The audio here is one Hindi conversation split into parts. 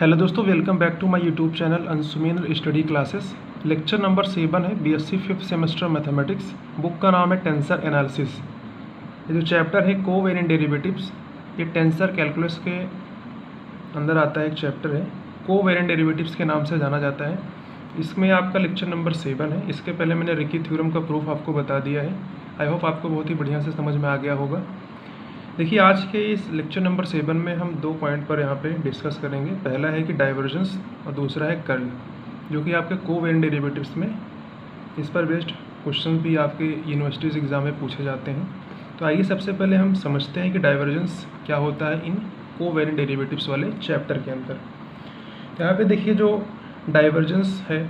हेलो दोस्तों, welcome back to my YouTube channel Anshumendra study classes. Lecture number 7 है BSc 5th semester mathematics. Book का नाम है टेंसर एनालिसिस। ये जो चैप्टर है कोवेरिएंट डेरिवेटिव्स, ये टेंसर कैलकुलस के अंदर आता है। एक चैप्टर है कोवेरिएंट डेरिवेटिव्स के नाम से जाना जाता है। इसमें आपका लेक्चर नंबर 7 है। इसके पहले मैंने रिकी थ्योरम का प्रूफ आपको बता दिया है। आई होप आपको बहुत ही बढ़िया से समझ में आ गया होगा। देखिए, आज के इस लेक्चर नंबर 7 में हम 2 पॉइंट पर यहाँ पे डिस्कस करेंगे। पहला है कि डाइवर्जेंस और दूसरा है कर्ल, जो कि आपके कोवेरिएंट डेरिवेटिव्स में इस पर बेस्ड क्वेश्चन भी आपके यूनिवर्सिटीज़ एग्ज़ाम में पूछे जाते हैं। तो आइए सबसे पहले हम समझते हैं कि डाइवर्जेंस क्या होता है इन कोवेरिएंट डेरिवेटिव्स वाले चैप्टर के अंदर। यहाँ पे देखिए, जो डाइवर्जेंस है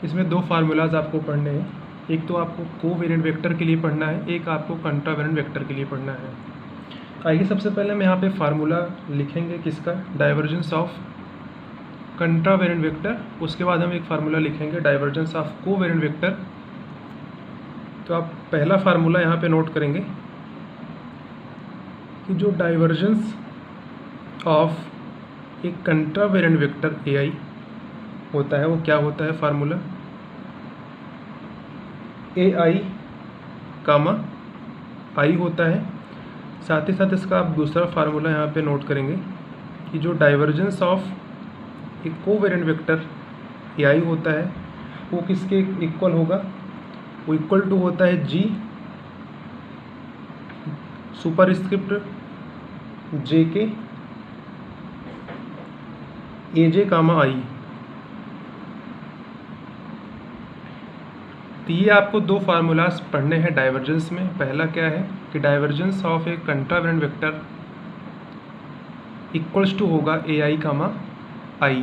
इसमें 2 फार्मूलाज आपको पढ़ने हैं। एक तो आपको कोवेरिएंट वेक्टर के लिए पढ़ना है, एक आपको कंट्रावेरिएंट वेक्टर के लिए पढ़ना है। आइए सबसे पहले हम यहाँ पे फार्मूला लिखेंगे किसका, डाइवर्जेंस ऑफ कंट्रावेरिएंट वेक्टर। उसके बाद हम एक फार्मूला लिखेंगे डाइवर्जेंस ऑफ कोवेरिएंट वेक्टर। तो आप पहला फार्मूला यहाँ पे नोट करेंगे कि जो डाइवर्जेंस ऑफ एक कंट्रावेरिएंट वेक्टर AI होता है वो क्या होता है। फार्मूला AI कामा I होता है। साथ ही साथ इसका आप दूसरा फार्मूला यहाँ पे नोट करेंगे कि जो डाइवर्जेंस ऑफ एक कोवेरिएंट वेक्टर AI होता है वो किसके इक्वल होगा, वो इक्वल टू होता है G superscript JK AJ comma I। तो ये आपको 2 फार्मूलाज पढ़ने हैं डाइवर्जेंस में। पहला क्या है कि divergence of a contravariant vector equals to होगा AI कामा I।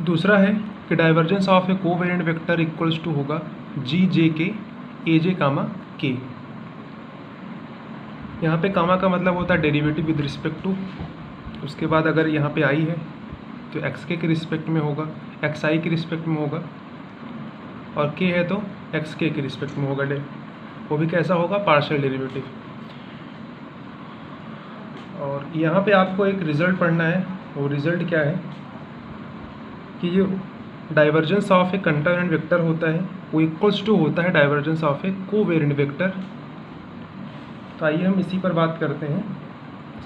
दूसरा है कि divergence of a covariant vector equals to होगा GJK AJ कामा K। यहाँ पे कामा का मतलब होता है डेरिवेटिव विद रिस्पेक्ट टू। उसके बाद अगर यहाँ पे I है तो XK के रिस्पेक्ट में होगा, XI के रिस्पेक्ट में होगा, और K है तो XK के रिस्पेक्ट में होगा। वो भी कैसा होगा, पार्शियल डेरिवेटिव। और यहाँ पे आपको एक रिजल्ट पढ़ना है। वो रिजल्ट क्या है कि जो divergence of a contravariant vector होता है वो इक्वल्स टू होता है divergence of a covariant vector. तो आइए हम इसी पर बात करते हैं।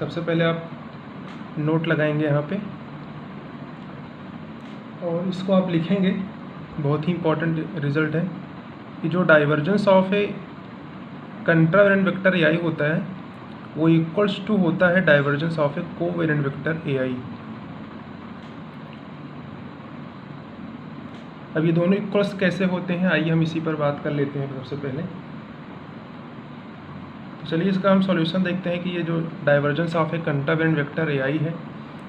सबसे पहले आप नोट लगाएंगे यहाँ पे और इसको आप लिखेंगे। बहुत ही इंपॉर्टेंट रिजल्ट है कि जो divergence of a contravariant vector AI होता है वो इक्वल्स टू होता है divergence of a covariant vector AI। अब ये दोनों इक्वल्स कैसे होते हैं, आइए हम इसी पर बात कर लेते हैं सबसे पहले। तो चलिए इसका हम सॉल्यूशन देखते हैं कि ये जो divergence of a contravariant vector AI है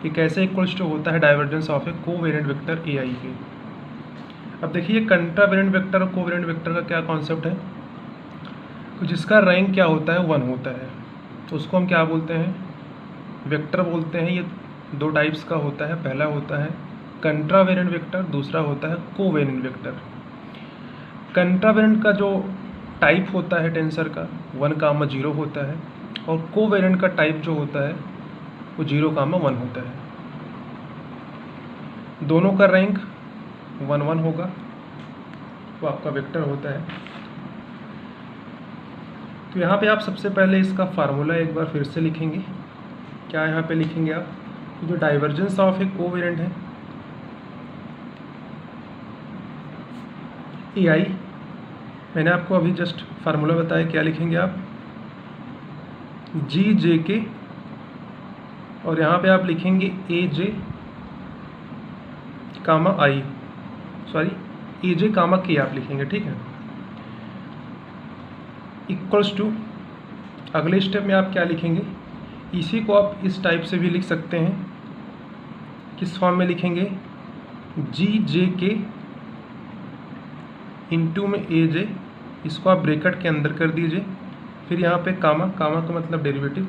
ये कैसे इक्वल्स टू होता है divergence of a covariant vector AI के। अब देखिए, कंट्रावेरिएंट वेक्टर और कोवेरिएंट वेक्टर का क्या कॉन्सेप्ट है, तो जिसका रैंक क्या होता है 1 होता है तो उसको हम क्या बोलते हैं, वेक्टर बोलते हैं। ये 2 टाइप्स का होता है। पहला होता है कंट्रावेरिएंट वेक्टर, दूसरा होता है कोवेरिएंट वेक्टर। कंट्रावेरिएंट का जो टाइप होता है टेंसर का 1,0 होता है, और कोवेरिएंट का टाइप जो होता है वो 0,1 होता है। दोनों का रैंक 1 होगा, वो आपका वेक्टर होता है। तो यहाँ पे आप सबसे पहले इसका फार्मूला एक बार फिर से लिखेंगे। क्या यहाँ पे लिखेंगे आप, जो डाइवर्जेंस ऑफ ए कोवेरिएंट है AI, मैंने आपको अभी जस्ट फार्मूला बताया। क्या लिखेंगे आप, GJK, और यहाँ पे आप लिखेंगे AJ comma I, sorry AJ comma K आप लिखेंगे, ठीक है। इक्वल्स टू अगले स्टेप में आप क्या लिखेंगे, इसी को आप इस टाइप से भी लिख सकते हैं। किस फॉर्म में लिखेंगे, GJK इंटू में AJ, इसको आप ब्रैकेट के अंदर कर दीजिए। फिर यहाँ पे कामा, कामा का मतलब डेरिवेटिव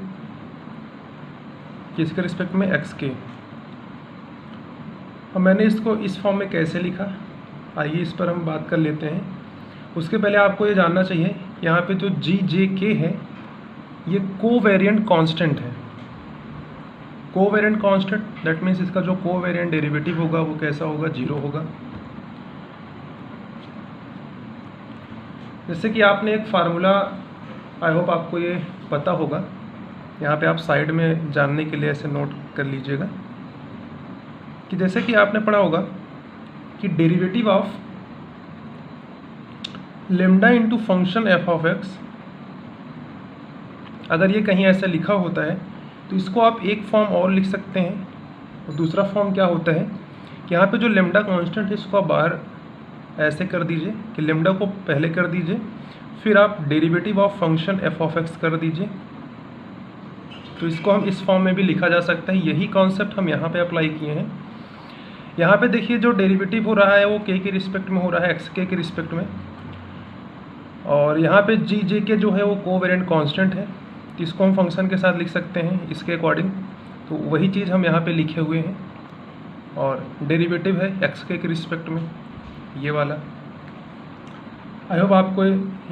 किसके रिस्पेक्ट में, XK। और मैंने इसको इस फॉर्म में कैसे लिखा, आइए इस पर हम बात कर लेते हैं। उसके पहले आपको ये जानना चाहिए, यहाँ पे जो GJK है ये कोवेरिएंट कांस्टेंट है। कोवेरिएंट कांस्टेंट, दैट मीन्स इसका जो कोवेरिएंट डेरिवेटिव होगा वो कैसा होगा, 0 होगा। जैसे कि आपने एक फार्मूला, आई होप आपको ये पता होगा, यहाँ पे आप साइड में जानने के लिए ऐसे नोट कर लीजिएगा कि जैसे कि आपने पढ़ा होगा कि derivative of lambda into function F of x, अगर ये कहीं ऐसा लिखा होता है तो इसको आप एक फॉर्म और लिख सकते हैं। और दूसरा फॉर्म क्या होता है कि यहाँ पे जो लेमडा कांस्टेंट है इसको आप बाहर ऐसे कर दीजिए कि लेमडा को पहले कर दीजिए, फिर आप derivative of function F of x कर दीजिए। तो इसको हम इस फॉर्म में भी लिखा जा सकता है। यही कॉन्सेप्ट हम यहाँ पे अप्लाई किए हैं। यहाँ पे देखिए जो डेरिवेटिव हो रहा है वो के रिस्पेक्ट में हो रहा है, एक्स के रिस्पेक्ट में, और यहाँ पे जी जे के जो है वो कोवेरिएंट कांस्टेंट है, तो इसको हम फंक्शन के साथ लिख सकते हैं इसके अकॉर्डिंग। तो वही चीज़ हम यहाँ पे लिखे हुए हैं, और डेरिवेटिव है एक्स के रिस्पेक्ट में ये वाला। आई होप आपको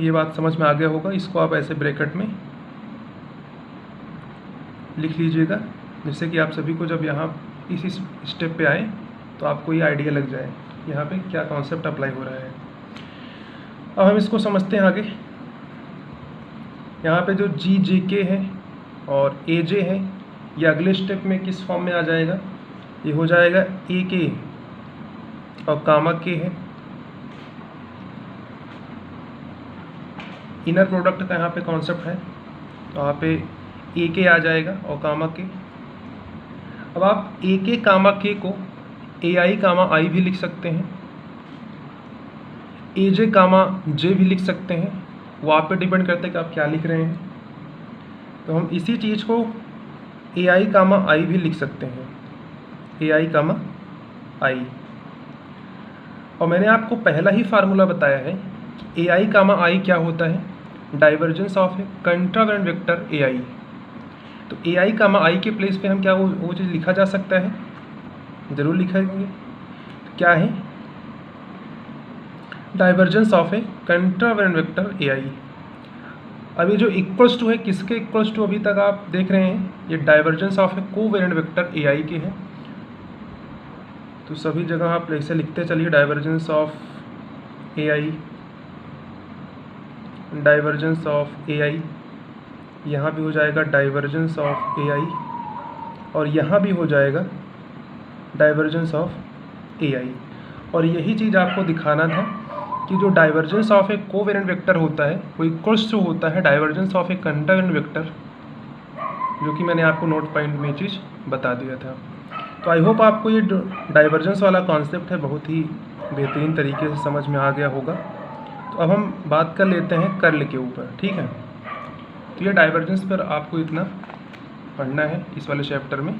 ये बात समझ में आ गया होगा। इसको आप ऐसे ब्रैकेट में लिख लीजिएगा, जिससे कि आप सभी को जब यहाँ इस स्टेप पे आए तो आपको ये आइडिया लग जाए यहाँ पे क्या कॉन्सेप्ट अप्लाई हो रहा है। अब हम इसको समझते हैं आगे। यहाँ पे जो जी जे के है और ए जे है, ये अगले स्टेप में किस फॉर्म में आ जाएगा, ये हो जाएगा ए के और कामा के है। इनर प्रोडक्ट का यहाँ पे कॉन्सेप्ट है, तो यहाँ पे ए के आ जाएगा और कामा के। अब आप ए के कामा के को ए आई कामा आई भी लिख सकते हैं, ए जे कामा जे भी लिख सकते हैं, वो आप पे डिपेंड करता है कि आप क्या लिख रहे हैं। तो हम इसी चीज़ को ए आई कामा आई भी लिख सकते हैं, ए आई कामा आई। और मैंने आपको पहला ही फार्मूला बताया है ए आई कामा आई क्या होता है, divergence of a contravalent vector A I. तो ए आई कामा आई के प्लेस पे हम क्या वो चीज़ लिखा जा सकता है, ज़रूर लिखेंगे। क्या है, divergence of a contravalent vector A I. अभी जो इक्वल्स टू है किसके इक्वल्स टू अभी तक आप देख रहे हैं, ये divergence of a covariant vector A I के हैं। तो सभी जगह आप ऐसे लिखते चलिए, divergence of A I, divergence of A I, यहाँ भी हो जाएगा डाइवर्जेंस ऑफ ए आई, और यहाँ भी हो जाएगा डाइवर्जेंस ऑफ ए आई। और यही चीज़ आपको दिखाना था कि जो divergence of a covariant vector होता है वो इक्वल्स टू होता है divergence of a contravalent vector, जो कि मैंने आपको नोट पॉइंट में चीज़ बता दिया था। तो आई होप आपको ये डाइवर्जेंस वाला कॉन्सेप्ट है बहुत ही बेहतरीन तरीके से समझ में आ गया होगा। तो अब हम बात कर लेते हैं कर्ल के ऊपर, ठीक है। तो ये डाइवर्जेंस पर आपको इतना पढ़ना है इस वाले चैप्टर में।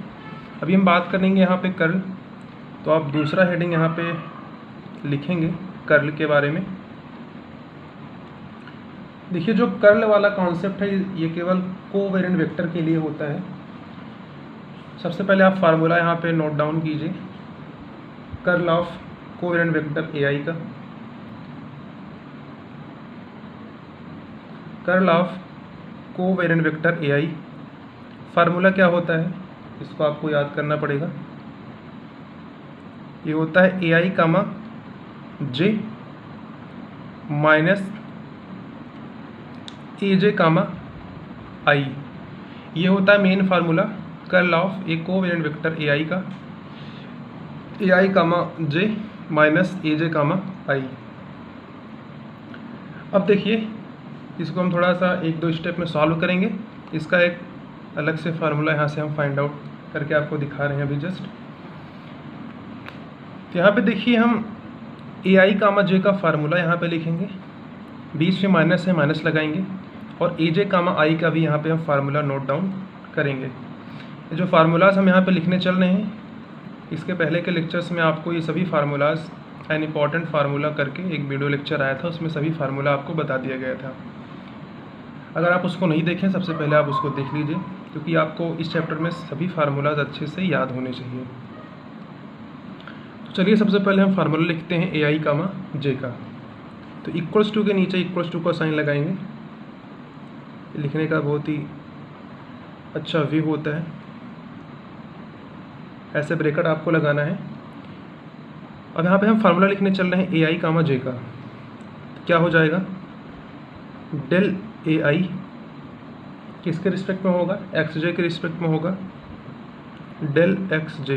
अभी हम बात करेंगे यहाँ पे कर्ल, तो आप दूसरा हेडिंग यहाँ पे लिखेंगे कर्ल के बारे में। देखिए जो कर्ल वाला कॉन्सेप्ट है ये केवल कोवेरिएंट वेक्टर के लिए होता है। सबसे पहले आप फार्मूला यहाँ पे नोट डाउन कीजिए, curl of covariant vector A I का। Curl of covariant vector A I, formula क्या होता है इसको आपको याद करना पड़ेगा। ये होता है ए आई कामा जे माइनस ए जे कामा आई। ये होता है main formula curl of a covariant vector A I का, A I comma J minus ए जे कामा आई। अब देखिए इसको हम थोड़ा सा एक दो स्टेप में सॉल्व करेंगे। इसका एक अलग से फार्मूला यहाँ से हम फाइंड आउट करके आपको दिखा रहे हैं अभी जस्ट। तो यहाँ पे देखिए हम ए आई कामा जे का फार्मूला यहाँ पे लिखेंगे, बीच में माइनस है माइनस लगाएंगे, और ए जे कामा आई का भी यहाँ पे हम फार्मूला नोट डाउन करेंगे। ये जो फार्मूलाज हम यहाँ पे लिखने चल रहे हैं, इसके पहले के लेक्चर्स में आपको ये सभी फार्मूलाज एन इम्पॉर्टेंट फार्मूला करके एक वीडियो लेक्चर आया था, उसमें सभी फार्मूला आपको बता दिया गया था। अगर आप उसको नहीं देखें सबसे पहले आप उसको देख लीजिए, क्योंकि आपको इस चैप्टर में सभी फार्मूलाज अच्छे से याद होने चाहिए। तो चलिए सबसे पहले हम फार्मूला लिखते हैं ए आई कामा जे का। तो इक्वल्स टू के नीचे इक्वल्स टू का साइन लगाएंगे, लिखने का बहुत ही अच्छा व्यू होता है। ऐसे ब्रैकेट आपको लगाना है। अब यहाँ पे हम फार्मूला लिखने चल रहे हैं ए आई कामा जे का। क्या हो जाएगा, डेल ए आई किसके रिस्पेक्ट में होगा, एक्स जे के रिस्पेक्ट में होगा, डेल एक्स जे।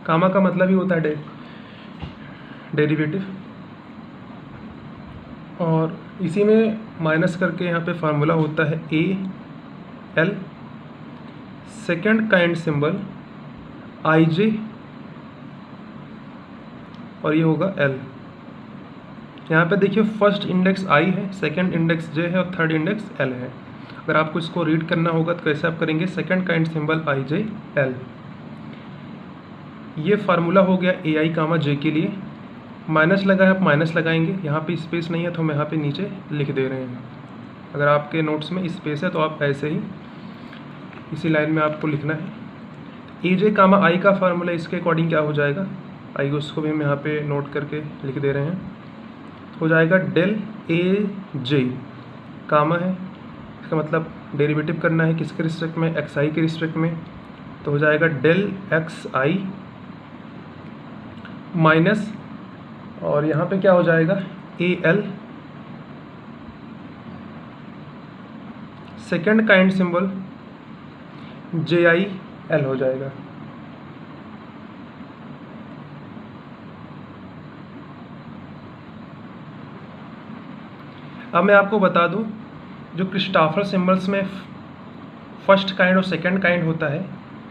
कामा का मतलब ही होता है डेरिवेटिव, और इसी में माइनस करके यहाँ पे फार्मूला होता है A L, second kind symbol I J, और ये होगा एल। यहाँ पे देखिए फर्स्ट इंडेक्स आई है, सेकंड इंडेक्स जे है और थर्ड इंडेक्स एल है। अगर आपको इसको रीड करना होगा तो कैसे आप करेंगे, second kind symbol I J L. ये फार्मूला हो गया ए आई कामा जे के लिए। माइनस लगा है, आप माइनस लगाएंगे, यहाँ पे स्पेस नहीं है तो हम यहाँ पे नीचे लिख दे रहे हैं। अगर आपके नोट्स में स्पेस है तो आप ऐसे ही इसी लाइन में आपको लिखना है। ए जे कामा आई का फार्मूला इसके अकॉर्डिंग क्या हो जाएगा, आई उसको भी हम यहाँ पे नोट करके लिख दे रहे हैं। हो जाएगा डेल ए जे, कामा है, इसका मतलब डेरिवेटिव करना है किसके रिस्पेक्ट में, एक्स आई के रिस्पेक्ट में। तो हो जाएगा डेल एक्स आई माइनस, और यहाँ पे क्या हो जाएगा ए L, second kind symbol J I L हो जाएगा। अब मैं आपको बता दूं, जो क्रिस्टॉफर सिंबल्स में फर्स्ट काइंड और सेकंड काइंड होता है,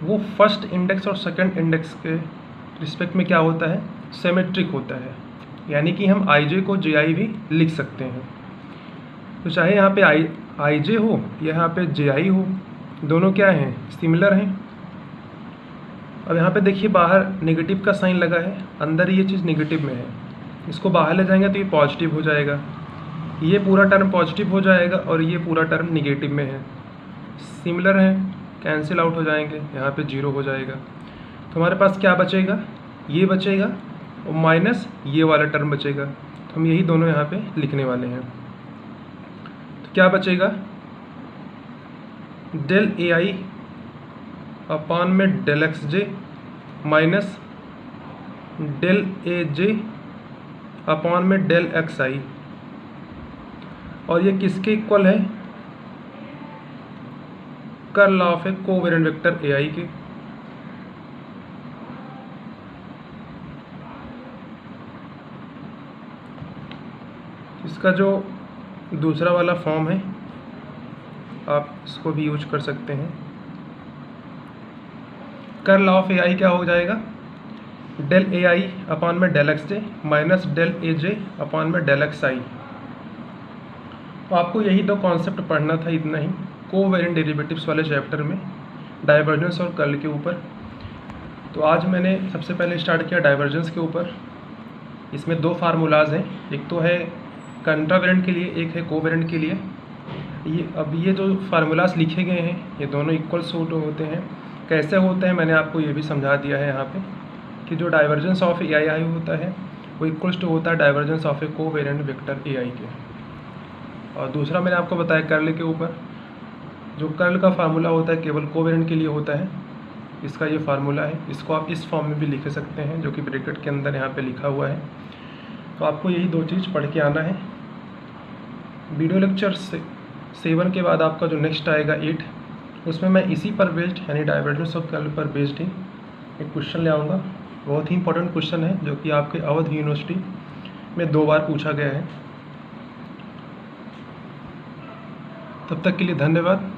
वो फर्स्ट इंडेक्स और सेकंड इंडेक्स के रिस्पेक्ट में क्या होता है, सिमेट्रिक होता है। यानी कि हम आई जे को जे आई भी लिख सकते हैं। तो चाहे यहाँ पे आई जे हो या यहाँ पे जे आई हो, दोनों क्या हैं, सिमिलर हैं। अब यहाँ पे देखिए बाहर नेगेटिव का साइन लगा है, अंदर ये चीज़ नेगेटिव में है, इसको बाहर ले जाएंगे तो ये पॉजिटिव हो जाएगा, ये पूरा टर्म पॉजिटिव हो जाएगा और ये पूरा टर्म निगेटिव में है। सिमिलर है, कैंसिल आउट हो जाएंगे, यहाँ पे जीरो हो जाएगा। तो हमारे पास क्या बचेगा, ये बचेगा और माइनस ये वाला टर्म बचेगा। तो हम यही दोनों यहाँ पे लिखने वाले हैं। तो क्या बचेगा, डेल ए आई अपान में del X J minus del A J upon में डेल एक्स आई, और ये किसके इक्वल है, curl of a covariant vector A I के। इसका जो दूसरा वाला फॉर्म है आप इसको भी यूज कर सकते हैं। कर्ल ऑफ ए आई क्या हो जाएगा, डेल ए आई अपान में del X J minus del A J upon में डेल एक्स आई। तो आपको यही दो कॉन्सेप्ट पढ़ना था, इतना ही, कोवेरिएंट डेरिवेटिव्स वाले चैप्टर में, डाइवर्जेंस और कर्ल के ऊपर। तो आज मैंने सबसे पहले स्टार्ट किया डाइवर्जेंस के ऊपर। इसमें दो फार्मूलाज हैं, एक तो है कंट्रावेरिएंट के लिए, एक है कोवेरिएंट के लिए। ये जो फार्मूलाज लिखे गए हैं ये दोनों इक्वल सूट होते हैं। कैसे होते हैं मैंने आपको ये भी समझा दिया है यहाँ पे, कि जो डाइवर्जेंस ऑफ ए आई होता है वो इक्वल्स टू होता है divergence of a covariant vector A I के। और दूसरा मैंने आपको बताया कर्ल के ऊपर, जो कर्ल का फार्मूला होता है केवल कोवेरिएंट के लिए होता है, इसका ये फार्मूला है। इसको आप इस फॉर्म में भी लिख सकते हैं जो कि ब्रैकेट के अंदर यहाँ पे लिखा हुआ है। तो आपको यही दो चीज़ पढ़ के आना है। वीडियो लेक्चर 7 के बाद आपका जो नेक्स्ट आएगा 8, उसमें मैं इसी पर बेस्ड यानी डाइवर्जेंस ऑफ कर्ल पर बेस्ड ही एक क्वेश्चन ले आऊँगा। बहुत ही इंपॉर्टेंट क्वेश्चन है जो कि आपके अवध यूनिवर्सिटी में 2 बार पूछा गया है। तब तक के लिए धन्यवाद।